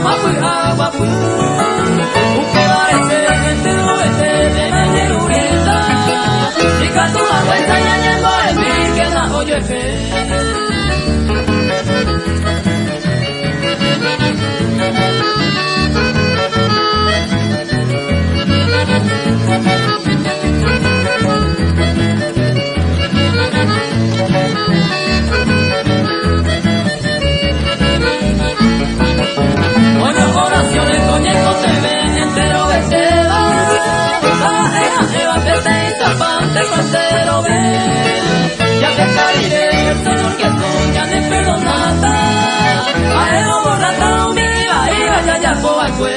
mapui aguapui uke barete entero bete bene urita ikatu aguenta ñañengo epi que na oye fe. Pero ve, ya te caeré el Señor que tú ya me perdonaste. A él no borrata mi vida y ya coba fue.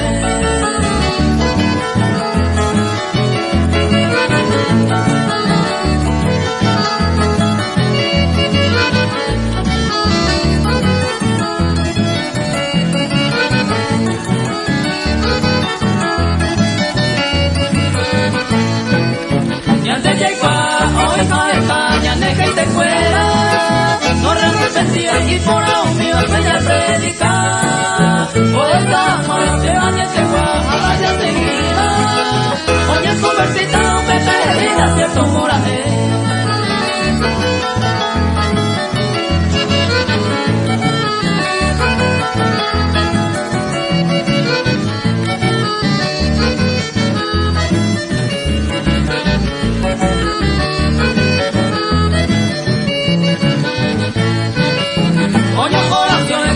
Y por aún mío enseña a predicar. Por esta mano te bañes de guaja, ya seguida. Oye, conversita, un peterina, cierto moraje.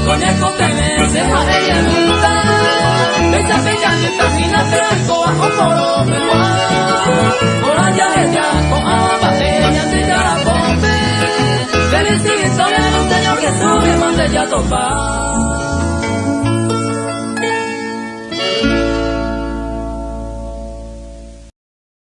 Conejo te vence a ella nunca. Esa fecha que camina tranco bajo por me por allá ella con ambas ella te ya la pompe. Feliz historia de un Señor Jesús que mande ya topar.